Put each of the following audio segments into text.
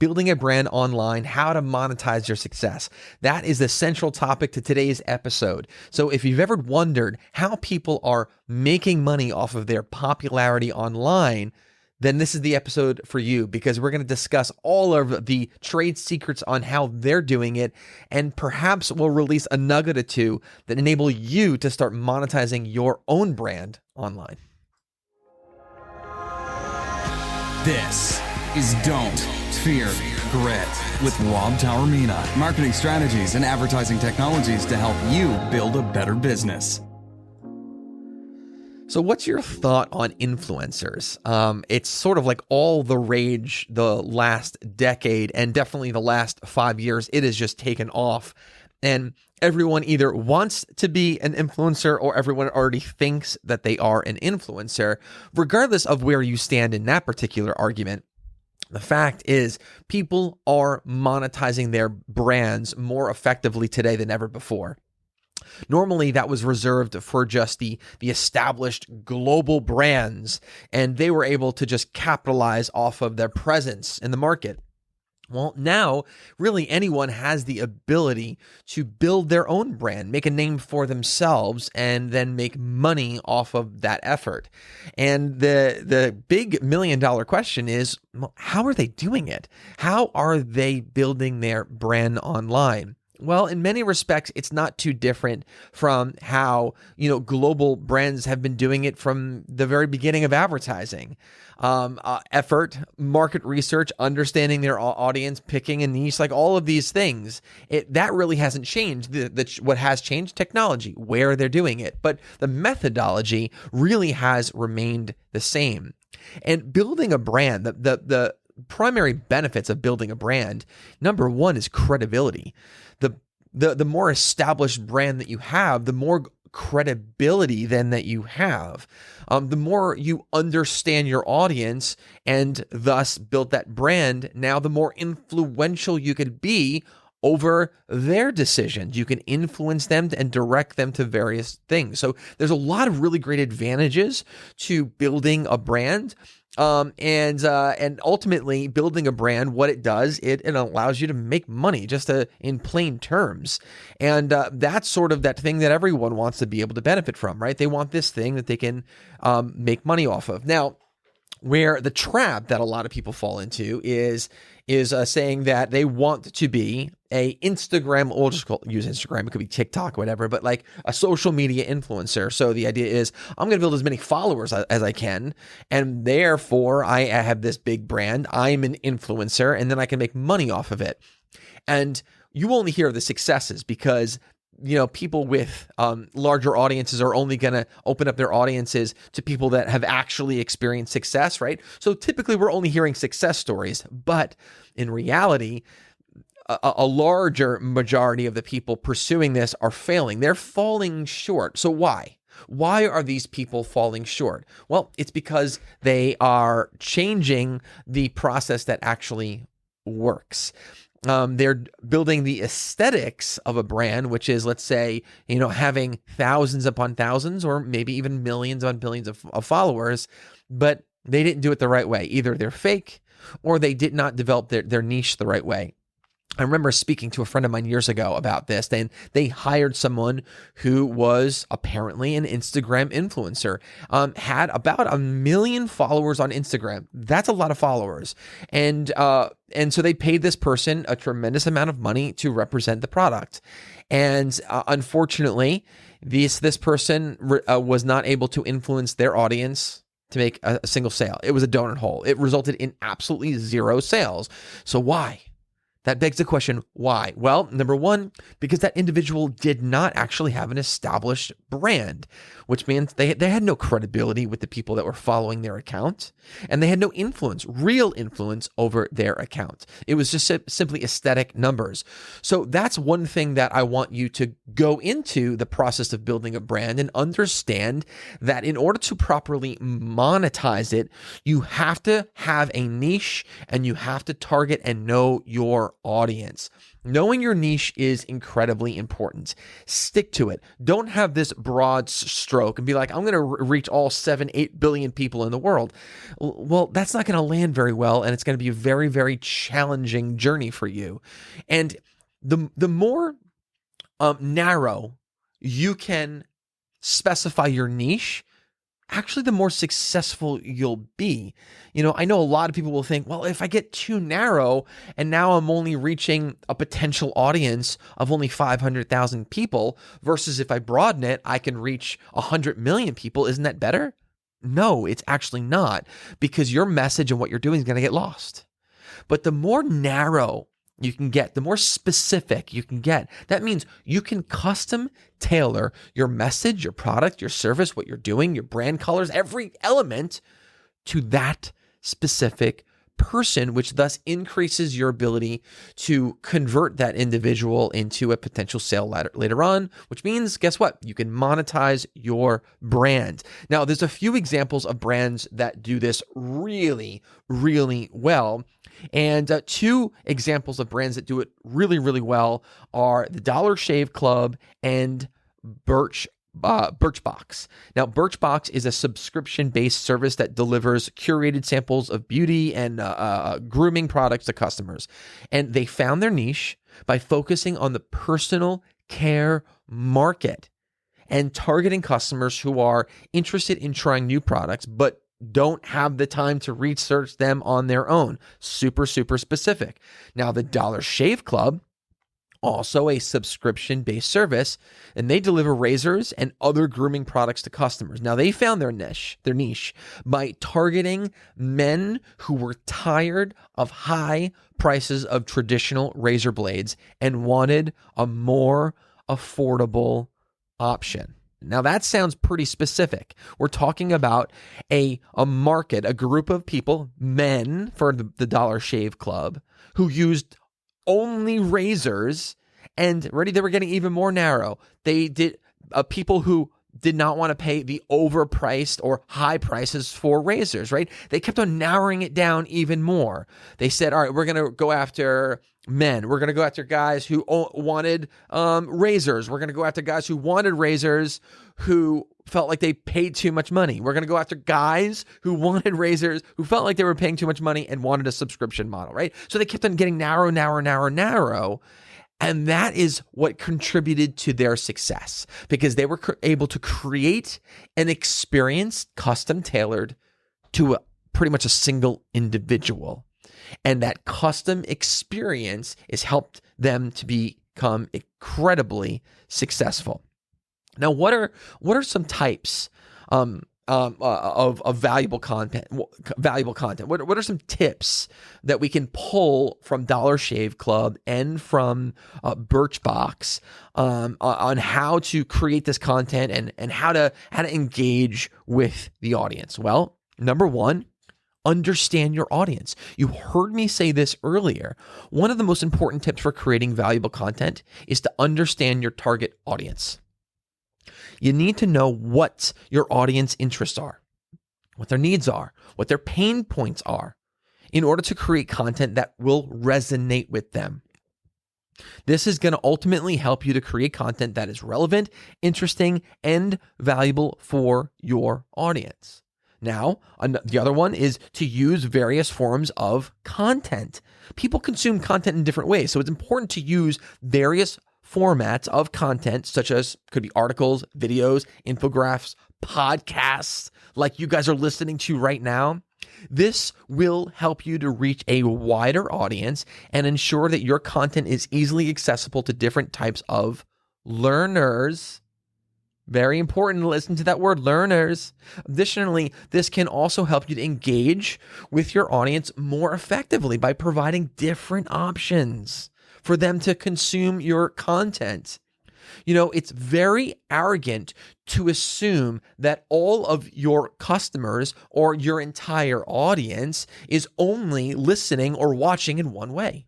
building a brand online, how to monetize your success. That is the central topic to today's episode. So if you've ever wondered how people are making money off of their popularity online, then this is the episode for you, because we're going to discuss all of the trade secrets on how they're doing it, and perhaps we'll release a nugget or two that enable you to start monetizing your own brand online. This is Don't Fear Grit with Rob Taormina. Marketing strategies and advertising technologies to help you build a better business. So what's your thought on influencers? It's sort of like all the rage the last decade, and definitely the last 5 years. It has just taken off, and everyone either wants to be an influencer or everyone already thinks that they are an influencer. Regardless of where you stand in that particular argument, the fact is people are monetizing their brands more effectively today than ever before. Normally, that was reserved for just the established global brands, and they were able to just capitalize off of their presence in the market. Well, now, really anyone has the ability to build their own brand, make a name for themselves, and then make money off of that effort. And the big $1 million question is, well, how are they doing it? How are they building their brand online? Well, in many respects, it's not too different from how, global brands have been doing it from the very beginning of advertising. Effort, market research, understanding their audience, picking a niche, like all of these things. That really hasn't changed. What has changed? Technology, where they're doing it. But the methodology really has remained the same. And building a brand, the primary benefits of building a brand, number one is credibility. The more established brand that you have, the more credibility then that you have. The more you understand your audience and thus build that brand, now the more influential you could be over their decisions. You can influence them and direct them to various things. So there's a lot of really great advantages to building a brand. And ultimately building a brand, what it does, it allows you to make money, just in plain terms. And that's sort of that thing that everyone wants to be able to benefit from, right? They want this thing that they can make money off of. Now, where the trap that a lot of people fall into is saying that they want to be a Instagram, we'll just use Instagram, it could be TikTok, whatever, but like a social media influencer. So the idea is I'm going to build as many followers as I can, and therefore I have this big brand, I'm an influencer, and then I can make money off of it. And you only hear the successes because people with larger audiences are only going to open up their audiences to people that have actually experienced success, right? So typically we're only hearing success stories, but in reality, a larger majority of the people pursuing this are failing. They're falling short. So why? Why are these people falling short? Well, it's because they are changing the process that actually works. They're building the aesthetics of a brand, which is, let's say, having thousands upon thousands or maybe even millions on billions of followers, but they didn't do it the right way. Either they're fake or they did not develop their niche the right way. I remember speaking to a friend of mine years ago about this, and they hired someone who was apparently an Instagram influencer, had about 1 million followers on Instagram. That's a lot of followers. And so they paid this person a tremendous amount of money to represent the product. And unfortunately, this person was not able to influence their audience to make a single sale. It was a donut hole. It resulted in absolutely zero sales. So why? That begs the question, why? Well, number one, because that individual did not actually have an established brand, which means they had no credibility with the people that were following their account, and they had no influence, real influence over their account. It was just simply aesthetic numbers. So that's one thing that I want you to go into the process of building a brand and understand that in order to properly monetize it, you have to have a niche and you have to target and know your your audience. Knowing your niche is incredibly important. Stick to it. Don't have this broad stroke and be like, I'm going to reach all 7-8 billion people in the world. Well, that's not going to land very well, and it's going to be a very, very challenging journey for you. And the more narrow you can specify your niche, actually the more successful you'll be. I know a lot of people will think, well, if I get too narrow and now I'm only reaching a potential audience of only 500,000 people versus if I broaden it, I can reach 100 million people. Isn't that better? No, it's actually not, because your message and what you're doing is going to get lost. But the more narrow you can get, the more specific you can get. That means you can custom tailor your message, your product, your service, what you're doing, your brand colors, every element to that specific person, which thus increases your ability to convert that individual into a potential sale later on, which means, guess what? You can monetize your brand. Now, there's a few examples of brands that do this really, really well. And two examples of brands that do it really, really well are the Dollar Shave Club and Birchbox. Now, Birchbox is a subscription-based service that delivers curated samples of beauty and grooming products to customers. And they found their niche by focusing on the personal care market and targeting customers who are interested in trying new products, but don't have the time to research them on their own. Super, super specific. Now, the Dollar Shave Club, also a subscription-based service, and they deliver razors and other grooming products to customers. Now, they found their niche by targeting men who were tired of high prices of traditional razor blades and wanted a more affordable option. Now, that sounds pretty specific. We're talking about a market, a group of people, men for the Dollar Shave Club, who used only razors, and they were getting even more narrow. They did people who did not want to pay the overpriced or high prices for razors, right? They kept on narrowing it down even more. They said, all right, we're going to go after men. We're going to go after guys who wanted razors. We're going to go after guys who wanted razors who felt like they paid too much money. We're going to go after guys who wanted razors who felt like they were paying too much money and wanted a subscription model, right? So they kept on getting narrow. And that is what contributed to their success, because they were able to create an experience custom tailored to pretty much a single individual. And that custom experience has helped them to become incredibly successful. Now, what are some types of valuable content? What are some tips that we can pull from Dollar Shave Club and from Birchbox on how to create this content and how to engage with the audience? Well, number one, understand your audience. You heard me say this earlier. One of the most important tips for creating valuable content is to understand your target audience. You need to know what your audience interests are, what their needs are, what their pain points are, in order to create content that will resonate with them. This is going to ultimately help you to create content that is relevant, interesting, and valuable for your audience. Now, the other one is to use various forms of content. People consume content in different ways, so it's important to use various formats of content, such as could be articles, videos, infographics, podcasts, like you guys are listening to right now. This will help you to reach a wider audience and ensure that your content is easily accessible to different types of learners. Very important to listen to that word, learners. Additionally, this can also help you to engage with your audience more effectively by providing different options for them to consume your content. You know, it's very arrogant to assume that all of your customers or your entire audience is only listening or watching in one way.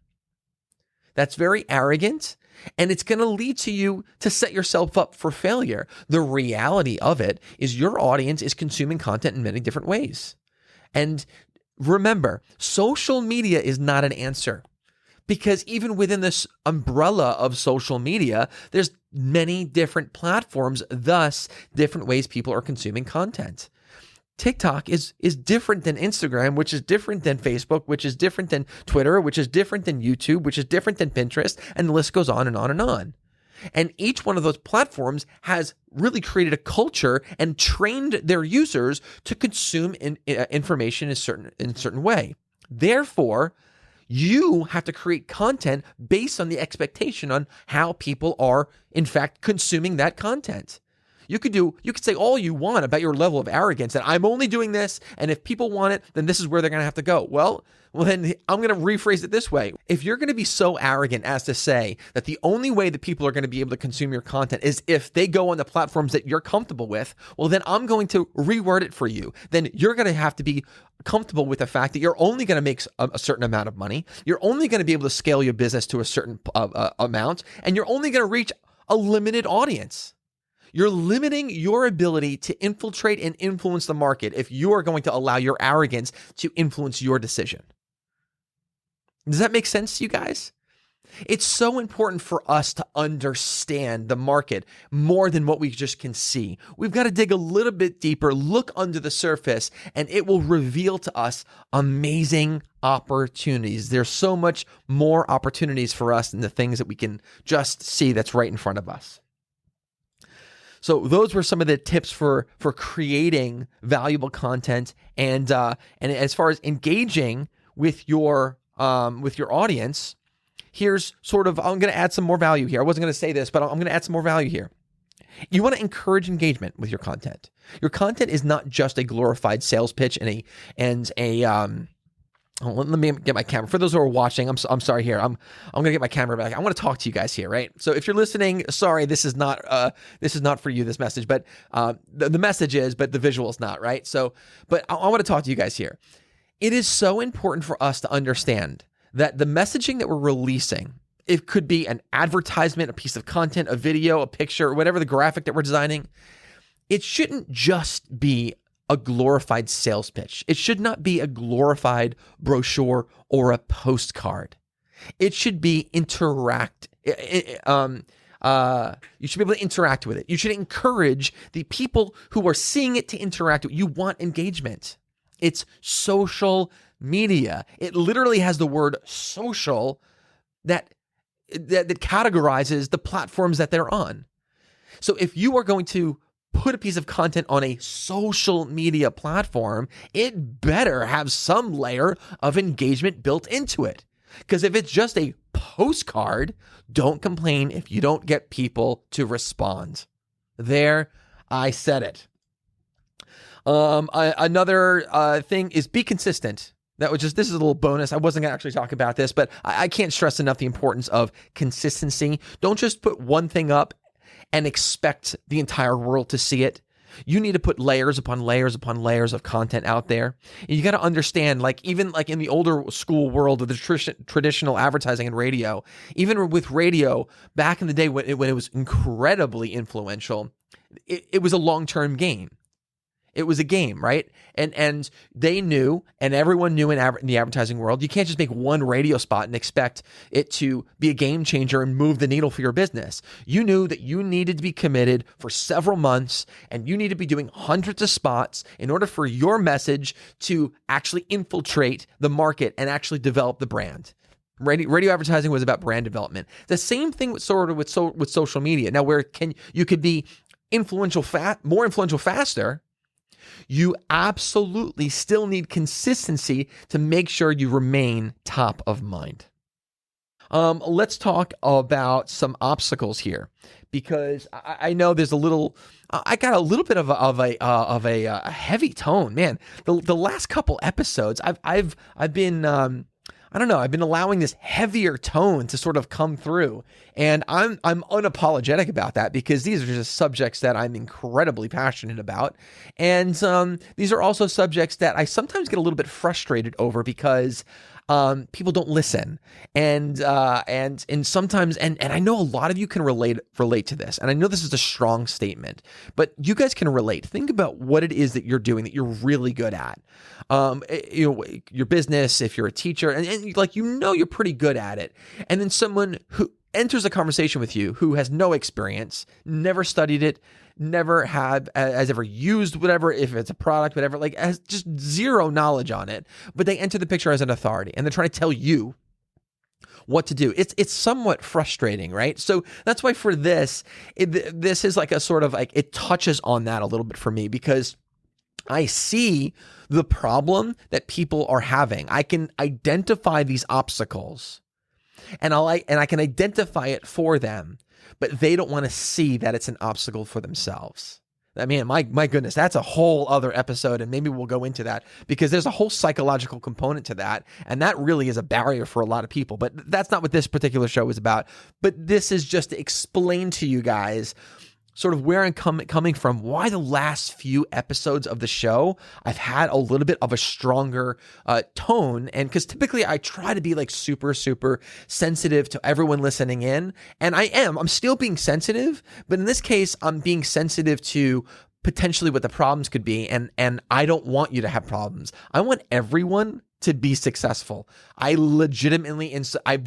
That's very arrogant, and it's going to lead to you to set yourself up for failure. The reality of it is your audience is consuming content in many different ways. And remember, social media is not an answer. Because even within this umbrella of social media, there's many different platforms, thus different ways people are consuming content. TikTok is different than Instagram, which is different than Facebook, which is different than Twitter, which is different than YouTube, which is different than Pinterest, and the list goes on and on and on. And each one of those platforms has really created a culture and trained their users to consume information in a certain way. Therefore, you have to create content based on the expectation on how people are, in fact, consuming that content. You could say all you want about your level of arrogance, that I'm only doing this, and if people want it, then this is where they're going to have to go. Well, then I'm going to rephrase it this way. If you're going to be so arrogant as to say that the only way that people are going to be able to consume your content is if they go on the platforms that you're comfortable with, well, then I'm going to reword it for you. Then you're going to have to be comfortable with the fact that you're only going to make a certain amount of money. You're only going to be able to scale your business to a certain amount, and you're only going to reach a limited audience. You're limiting your ability to infiltrate and influence the market if you are going to allow your arrogance to influence your decision. Does that make sense to you guys? It's so important for us to understand the market more than what we just can see. We've got to dig a little bit deeper, look under the surface, and it will reveal to us amazing opportunities. There's so much more opportunities for us than the things that we can just see that's right in front of us. So those were some of the tips for creating valuable content and as far as engaging with your audience, here's sort of, I'm going to add some more value here. I wasn't going to say this, but I'm going to add some more value here. You want to encourage engagement with your content. Your content is not just a glorified sales pitch let me get my camera. For those who are watching, I'm sorry here. I'm going to get my camera back. I want to talk to you guys here, right? So if you're listening, sorry, this is not for you, this message, but the message is, but the visual is not, right? So, but I want to talk to you guys here. It is so important for us to understand that the messaging that we're releasing, it could be an advertisement, a piece of content, a video, a picture, whatever the graphic that we're designing. It shouldn't just be a glorified sales pitch. It should not be a glorified brochure or a postcard. It should be you should be able to interact with it. You should encourage the people who are seeing it to interact with it. You want engagement. It's social media. It literally has the word social that categorizes the platforms that they're on. So if you are going to put a piece of content on a social media platform, it better have some layer of engagement built into it. Because if it's just a postcard, don't complain if you don't get people to respond. There, I said it. Another thing is be consistent. This is a little bonus. I wasn't going to actually talk about this, but I can't stress enough the importance of consistency. Don't just put one thing up and expect the entire world to see it. You need to put layers upon layers upon layers of content out there. And you got to understand, even in the older school world of the traditional advertising and radio, even with radio, back in the day when it was incredibly influential, it was a long-term game. It was a game, right? And they knew, and everyone knew in the advertising world, you can't just make one radio spot and expect it to be a game changer and move the needle for your business. You knew that you needed to be committed for several months, and you need to be doing hundreds of spots in order for your message to actually infiltrate the market and actually develop the brand. Radio advertising was about brand development. The same thing with social media. Now, where you could be more influential faster, you absolutely still need consistency to make sure you remain top of mind. Let's talk about some obstacles here, because I know there's I got a little bit of a heavy tone, man. The last couple episodes, I've been I've been allowing this heavier tone to sort of come through, and I'm unapologetic about that, because these are just subjects that I'm incredibly passionate about, and these are also subjects that I sometimes get a little bit frustrated over, because people don't listen, and sometimes, and I know a lot of you can relate to this, and I know this is a strong statement, but you guys can relate. Think about what it is that you're doing that you're really good at. Your business, if you're a teacher, and like you're pretty good at it, and then someone who enters a conversation with you who has no experience, never studied it, never has ever used whatever, if it's a product, whatever, like has just zero knowledge on it, but they enter the picture as an authority and they're trying to tell you what to do. It's somewhat frustrating, right? So that's why for this is like a sort of like, it touches on that a little bit for me, because I see the problem that people are having. I can identify these obstacles and I can identify it for them, but they don't want to see that it's an obstacle for themselves. I mean, my goodness, that's a whole other episode, and maybe we'll go into that, because there's a whole psychological component to that, and that really is a barrier for a lot of people. But that's not what this particular show is about. But this is just to explain to you guys sort of where I'm coming from, why the last few episodes of the show I've had a little bit of a stronger tone, and because typically I try to be like super, super sensitive to everyone listening in, and I'm still being sensitive, but in this case, I'm being sensitive to potentially what the problems could be, and I don't want you to have problems. I want everyone to be successful. I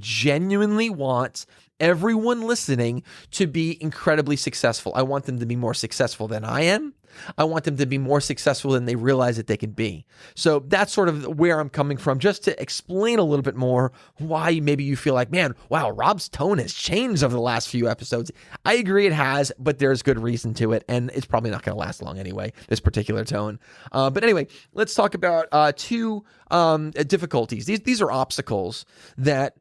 genuinely want everyone listening to be incredibly successful. I want them to be more successful than I am. I want them to be more successful than they realize that they can be. So that's sort of where I'm coming from, just to explain a little bit more why maybe you feel like, man, wow, Rob's tone has changed over the last few episodes. I agree it has, but there's good reason to it, and it's probably not going to last long anyway, this particular tone. But anyway, let's talk about two difficulties. These are obstacles that,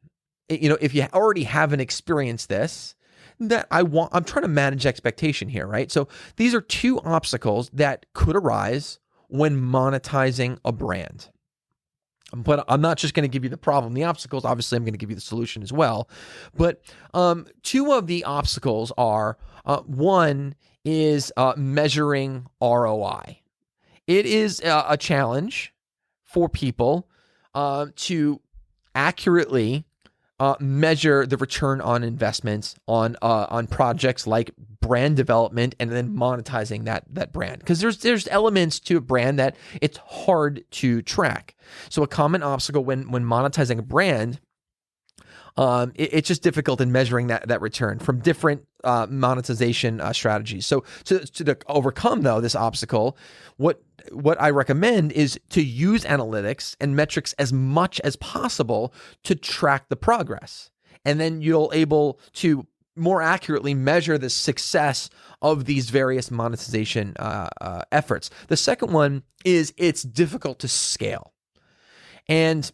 if you already haven't experienced this, that I'm trying to manage expectation here, right? So these are two obstacles that could arise when monetizing a brand. But I'm not just going to give you the problem, the obstacles. Obviously, I'm going to give you the solution as well. But two of the obstacles are, one is measuring ROI. It is a challenge for people to accurately measure the return on investments on projects like brand development and then monetizing that brand, because there's elements to a brand that it's hard to track. So a common obstacle when monetizing a brand, it's just difficult in measuring that return from different monetization strategies. So to overcome though this obstacle, what I recommend is to use analytics and metrics as much as possible to track the progress, and then you'll able to more accurately measure the success of these various monetization efforts. The second one is it's difficult to scale, and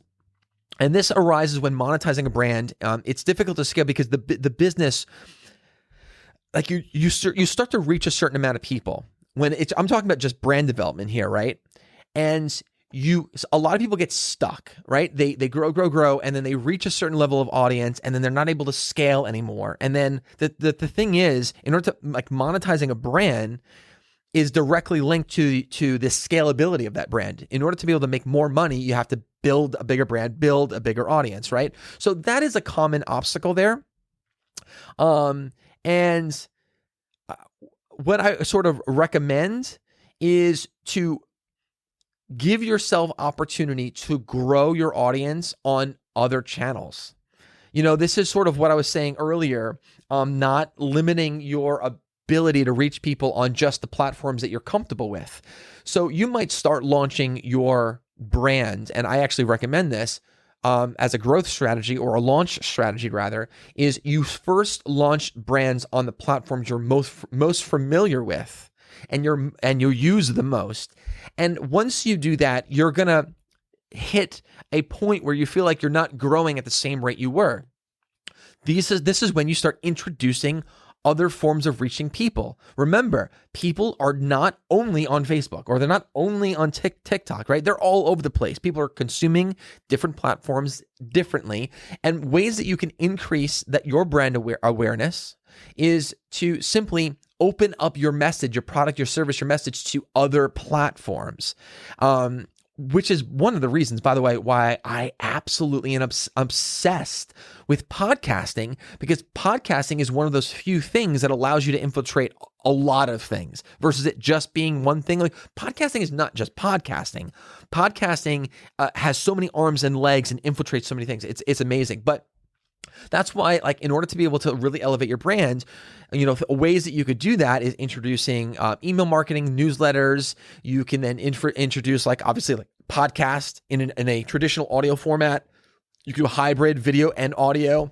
this arises when monetizing a brand. It's difficult to scale because the business, like you start to reach a certain amount of people. I'm talking about just brand development here, right? And a lot of people get stuck, right? They grow, and then they reach a certain level of audience, and then they're not able to scale anymore. And then the thing is, in order to like monetizing a brand is directly linked to the scalability of that brand. In order to be able to make more money, you have to build a bigger brand, build a bigger audience, right? So that is a common obstacle there. And what I sort of recommend is to give yourself opportunity to grow your audience on other channels. This is sort of what I was saying earlier, not limiting your ability to reach people on just the platforms that you're comfortable with. So you might start launching your brand, and I actually recommend this as a growth strategy, or a launch strategy rather, is you first launch brands on the platforms you're most familiar with and you use the most. And once you do that, you're gonna hit a point where you feel like you're not growing at the same rate you were. This is when you start introducing other forms of reaching people. Remember, people are not only on Facebook, or they're not only on TikTok, right? They're all over the place. People are consuming different platforms differently, and ways that you can increase your brand awareness is to simply open up your message, your product, your service, your message to other platforms. which is one of the reasons, by the way, why I absolutely am obsessed with podcasting, because podcasting is one of those few things that allows you to infiltrate a lot of things versus it just being one thing. Like, podcasting is not just podcasting. Podcasting has so many arms and legs and infiltrates so many things. It's amazing. But that's why, like, in order to be able to really elevate your brand, ways that you could do that is introducing email marketing, newsletters. You can then introduce, like, obviously, like, podcast in a traditional audio format. You can do hybrid video and audio.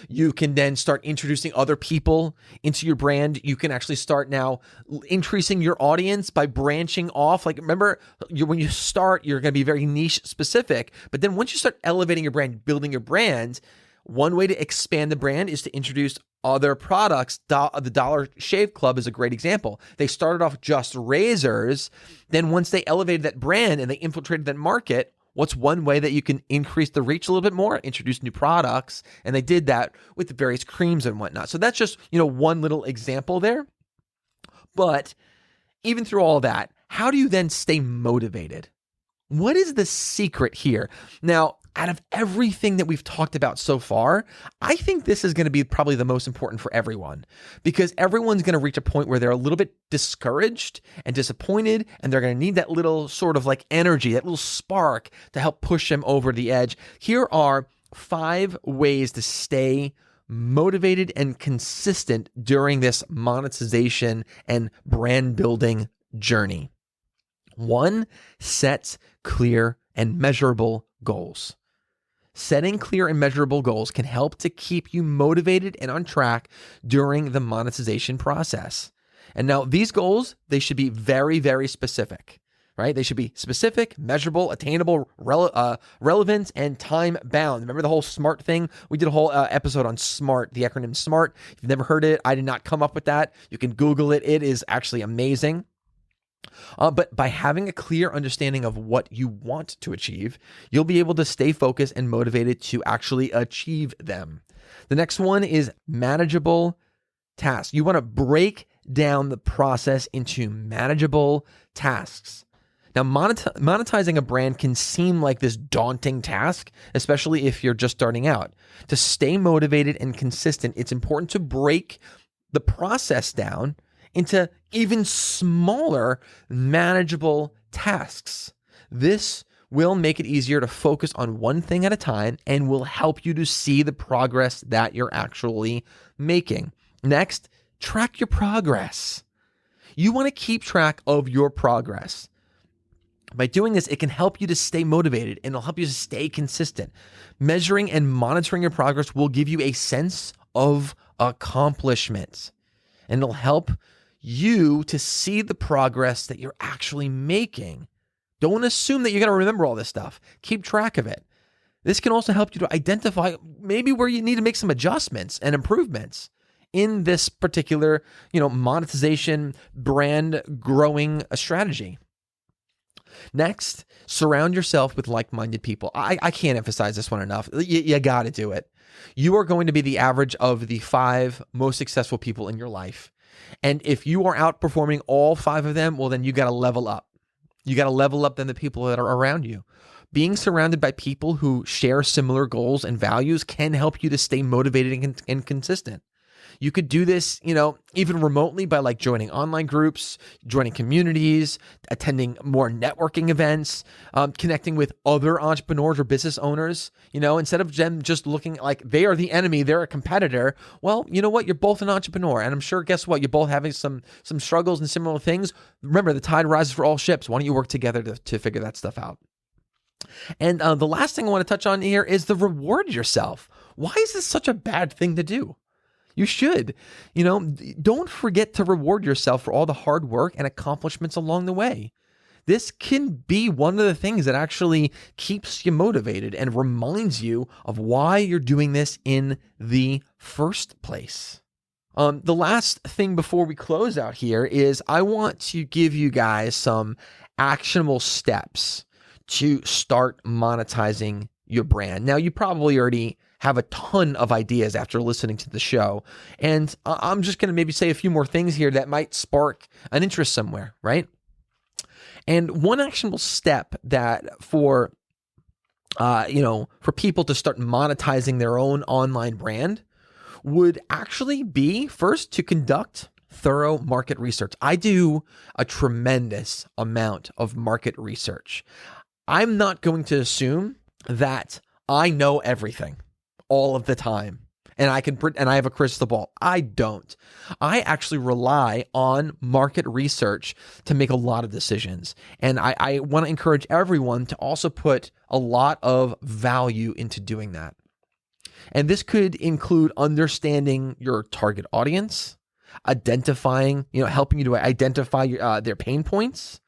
You can then start introducing other people into your brand. You can actually start now increasing your audience by branching off. Like, remember, when you start, you're going to be very niche specific. But then once you start elevating your brand, building your brand, one way to expand the brand is to introduce other products. The Dollar Shave Club is a great example. They started off just razors. Then once they elevated that brand and they infiltrated that market, what's one way that you can increase the reach a little bit more? Introduce new products. And they did that with the various creams and whatnot. So that's just, one little example there. But even through all that, how do you then stay motivated? What is the secret here? Now, out of everything that we've talked about so far, I think this is going to be probably the most important for everyone, because everyone's going to reach a point where they're a little bit discouraged and disappointed, and they're going to need that little sort of like energy, that little spark to help push them over the edge. Here are 5 ways to stay motivated and consistent during this monetization and brand building journey. 1, set clear and measurable goals. Setting clear and measurable goals can help to keep you motivated and on track during the monetization process. And now these goals, they should be very, very specific, right? They should be specific, measurable, attainable, relevant, and time bound. Remember the whole SMART thing? We did a whole episode on SMART, the acronym SMART. If you've never heard it, I did not come up with that. You can Google it. It is actually amazing. But by having a clear understanding of what you want to achieve, you'll be able to stay focused and motivated to actually achieve them. The next one is manageable tasks. You want to break down the process into manageable tasks. Now, monetizing a brand can seem like this daunting task, especially if you're just starting out. To stay motivated and consistent, it's important to break the process down into even smaller, manageable tasks. This will make it easier to focus on one thing at a time and will help you to see the progress that you're actually making. Next, track your progress. You want to keep track of your progress. By doing this, it can help you to stay motivated and it'll help you to stay consistent. Measuring and monitoring your progress will give you a sense of accomplishment, and it'll help you to see the progress that you're actually making. Don't assume that you're going to remember all this stuff. Keep track of it. This can also help you to identify maybe where you need to make some adjustments and improvements in this particular, monetization brand growing strategy. Next, surround yourself with like-minded people. I can't emphasize this one enough. You got to do it. You are going to be the average of the 5 most successful people in your life. And if you are outperforming all 5 of them, well, then you got to level up. You got to level up than the people that are around you. Being surrounded by people who share similar goals and values can help you to stay motivated and consistent. You could do this, even remotely by like joining online groups, joining communities, attending more networking events, connecting with other entrepreneurs or business owners. Instead of them just looking like they are the enemy, they're a competitor. Well, you know what? You're both an entrepreneur. And I'm sure, guess what? You're both having some struggles and similar things. Remember, the tide rises for all ships. Why don't you work together to figure that stuff out? And the last thing I want to touch on here is the reward yourself. Why is this such a bad thing to do? You should. Don't forget to reward yourself for all the hard work and accomplishments along the way. This can be one of the things that actually keeps you motivated and reminds you of why you're doing this in the first place. The last thing before we close out here is I want to give you guys some actionable steps to start monetizing your brand. Now, you probably already have a ton of ideas after listening to the show. And I'm just going to maybe say a few more things here that might spark an interest somewhere, right? And one actionable step that for people to start monetizing their own online brand would actually be first to conduct thorough market research. I do a tremendous amount of market research. I'm not going to assume that I know everything all of the time and I have a crystal ball. I don't. I actually rely on market research to make a lot of decisions. And I want to encourage everyone to also put a lot of value into doing that. And this could include understanding your target audience, identifying, helping you to identify their pain points,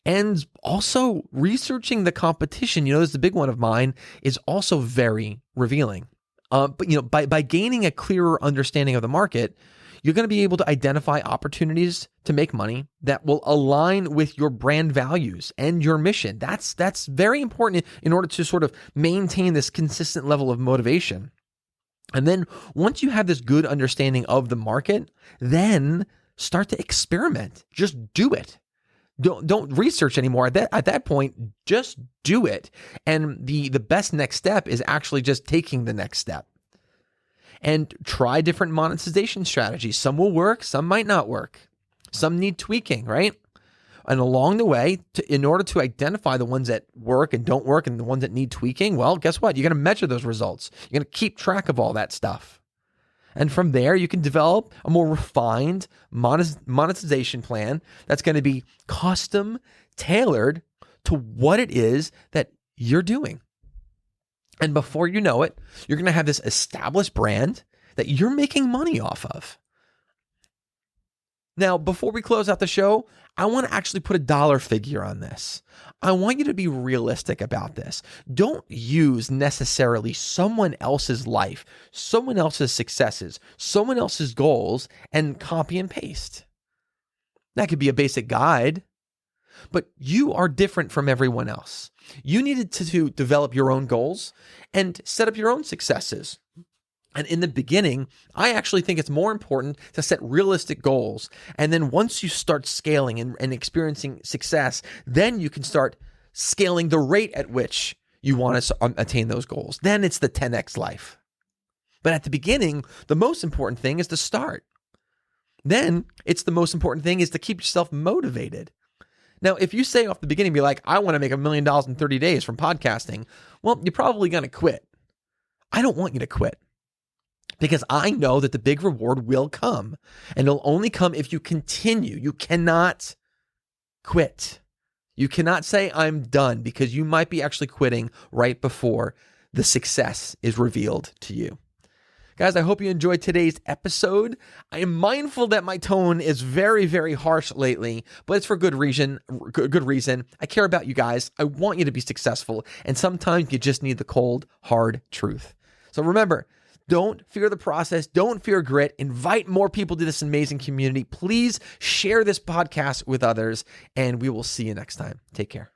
and also researching the competition. This is a big one of mine, is also very revealing. But by gaining a clearer understanding of the market, you're going to be able to identify opportunities to make money that will align with your brand values and your mission. That's very important in order to sort of maintain this consistent level of motivation. And then once you have this good understanding of the market, then start to experiment. Just do it. Don't research anymore. At that point, just do it. And the best next step is actually just taking the next step. And try different monetization strategies. Some will work, some might not work. Some need tweaking, right? And along the way, in order to identify the ones that work and don't work and the ones that need tweaking, well, guess what? You're going to measure those results. You're going to keep track of all that stuff. And from there, you can develop a more refined monetization plan that's going to be custom tailored to what it is that you're doing. And before you know it, you're going to have this established brand that you're making money off of. Now, before we close out the show, I want to actually put a dollar figure on this. I want you to be realistic about this. Don't use necessarily someone else's life, someone else's successes, someone else's goals, and copy and paste. That could be a basic guide, but you are different from everyone else. You needed to develop your own goals and set up your own successes. And in the beginning, I actually think it's more important to set realistic goals. And then once you start scaling and experiencing success, then you can start scaling the rate at which you want to attain those goals. Then it's the 10x life. But at the beginning, the most important thing is to start. Then it's the most important thing is to keep yourself motivated. Now, if you say off the beginning, be like, I want to make $1 million in 30 days from podcasting, well, you're probably going to quit. I don't want you to quit. Because I know that the big reward will come, and it'll only come if you continue. You cannot quit. You cannot say, I'm done, because you might be actually quitting right before the success is revealed to you. Guys, I hope you enjoyed today's episode. I am mindful that my tone is very, very harsh lately, but it's for good reason. Good reason. I care about you guys. I want you to be successful, and sometimes you just need the cold, hard truth. So remember, don't fear the process. Don't fear grit. Invite more people to this amazing community. Please share this podcast with others, and we will see you next time. Take care.